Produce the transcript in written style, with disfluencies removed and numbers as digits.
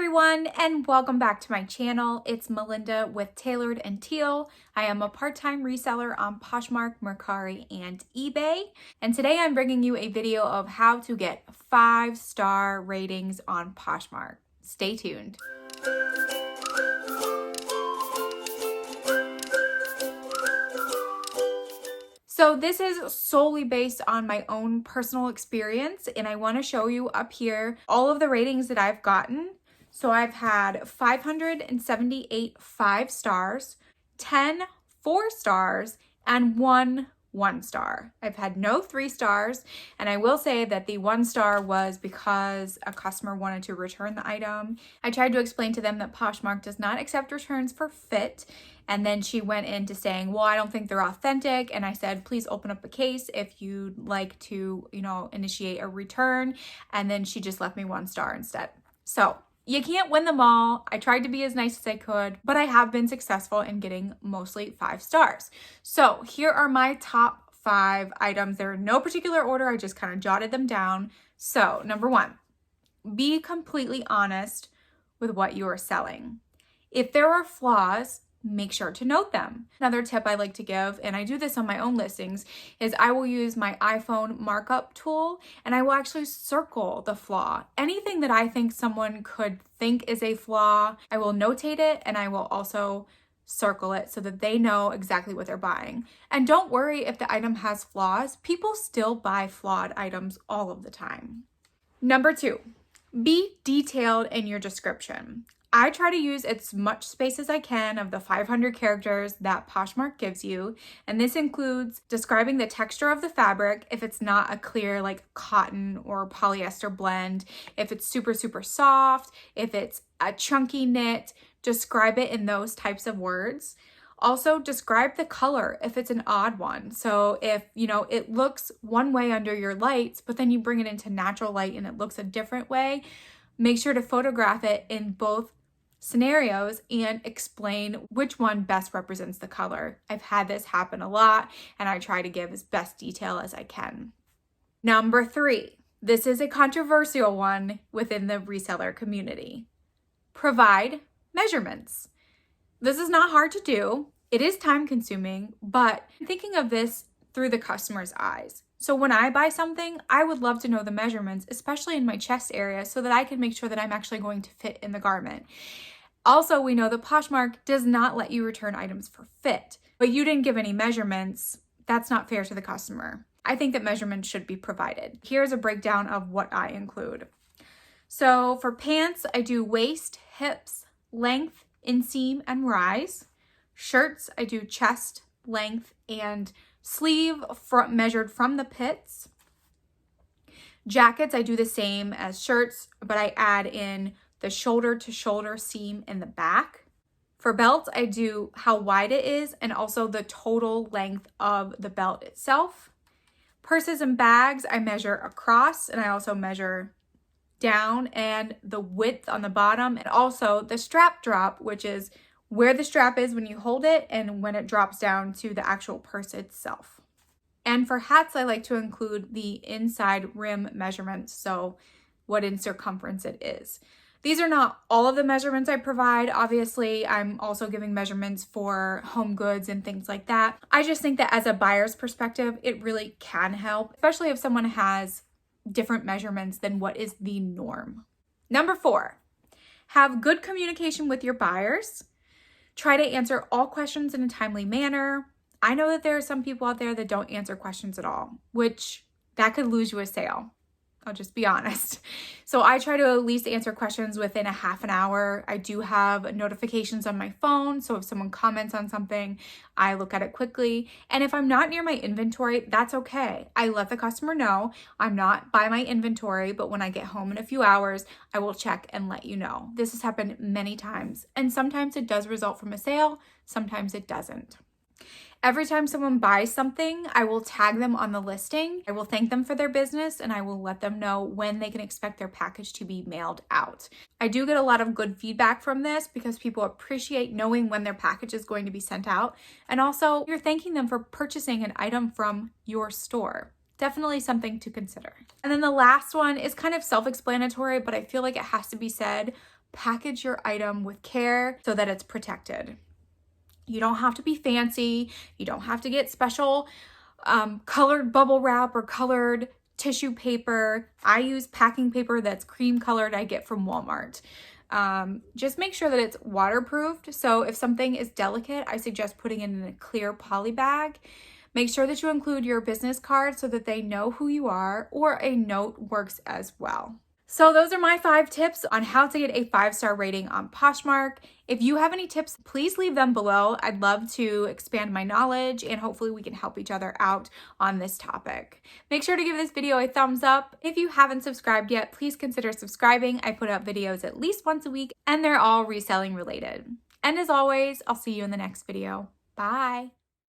everyone, and welcome back to my channel. It's Melinda with Tailored and Teal. I am a part-time reseller on Poshmark, Mercari, and eBay. And today I'm bringing you a video of how to get 5-star ratings on Poshmark. Stay tuned. So this is solely based on my own personal experience, and I want to show you up here all of the ratings that I've gotten. So I've had 578 5 stars, 10 4 stars, and 1 1 star. I've had no 3 stars, and I will say that the 1 star was because a customer wanted to return the item. I tried to explain to them that Poshmark does not accept returns for fit, and then she went into saying, well, I don't think they're authentic, and I said, please open up a case if you'd like to, initiate a return, and then she just left me 1 star instead. So you can't win them all. I tried to be as nice as I could, but I have been successful in getting mostly 5 stars. So here are my top 5 items. They're in no particular order. I just kind of jotted them down. So number 1, be completely honest with what you are selling. If there are flaws, make sure to note them. Another tip I like to give, and I do this on my own listings, is I will use my iPhone markup tool and I will actually circle the flaw. Anything that I think someone could think is a flaw, I will notate it, and I will also circle it so that they know exactly what they're buying. And don't worry if the item has flaws. People still buy flawed items all of the time. Number 2, be detailed in your description. I try to use as much space as I can of the 500 characters that Poshmark gives you, and this includes describing the texture of the fabric if it's not a clear like cotton or polyester blend, if it's super soft, if it's a chunky knit, describe it in those types of words. Also, describe the color if it's an odd one. So if, it looks one way under your lights, but then you bring it into natural light and it looks a different way, make sure to photograph it in both scenarios and explain which one best represents the color. I've had this happen a lot, and I try to give as best detail as I can. Number 3, this is a controversial one within the reseller community. Provide measurements. This is not hard to do. It is time consuming, but thinking of this through the customer's eyes. So when I buy something, I would love to know the measurements, especially in my chest area, so that I can make sure that I'm actually going to fit in the garment. Also, we know that Poshmark does not let you return items for fit, but you didn't give any measurements. That's not fair to the customer. I think that measurements should be provided. Here's a breakdown of what I include. So for pants, I do waist, hips, length, inseam, and rise. Shirts, I do chest, length, and sleeve measured from the pits. Jackets, I do the same as shirts, but I add in the shoulder to shoulder seam in the back. For belts, I do how wide it is and also the total length of the belt itself. Purses and bags, I measure across, and I also measure down and the width on the bottom, and also the strap drop, which is where the strap is when you hold it and when it drops down to the actual purse itself. And for hats, I like to include the inside rim measurements, so what in circumference it is. These are not all of the measurements I provide. Obviously, I'm also giving measurements for home goods and things like that. I just think that as a buyer's perspective, it really can help, especially if someone has different measurements than what is the norm. Number 4, have good communication with your buyers. Try to answer all questions in a timely manner. I know that there are some people out there that don't answer questions at all, which that could lose you a sale. I'll just be honest. So I try to at least answer questions within a half an hour. I do have notifications on my phone, so if someone comments on something, I look at it quickly. And if I'm not near my inventory, that's okay. I let the customer know I'm not by my inventory, but when I get home in a few hours, I will check and let you know. This has happened many times, and sometimes it does result from a sale, sometimes it doesn't. Every time someone buys something, I will tag them on the listing. I will thank them for their business, and I will let them know when they can expect their package to be mailed out. I do get a lot of good feedback from this because people appreciate knowing when their package is going to be sent out. And also, you're thanking them for purchasing an item from your store. Definitely something to consider. And then the last one is kind of self-explanatory, but I feel like it has to be said. package your item with care so that it's protected. You don't have to be fancy. You don't have to get special colored bubble wrap or colored tissue paper. I use packing paper that's cream colored I get from Walmart. Just make sure that it's waterproofed. So if something is delicate, I suggest putting it in a clear poly bag. Make sure that you include your business card so that they know who you are, or a note works as well. So those are my 5 tips on how to get a 5-star rating on Poshmark. If you have any tips, please leave them below. I'd love to expand my knowledge and hopefully we can help each other out on this topic. Make sure to give this video a thumbs up. If you haven't subscribed yet, please consider subscribing. I put up videos at least once a week and they're all reselling related. And as always, I'll see you in the next video. Bye.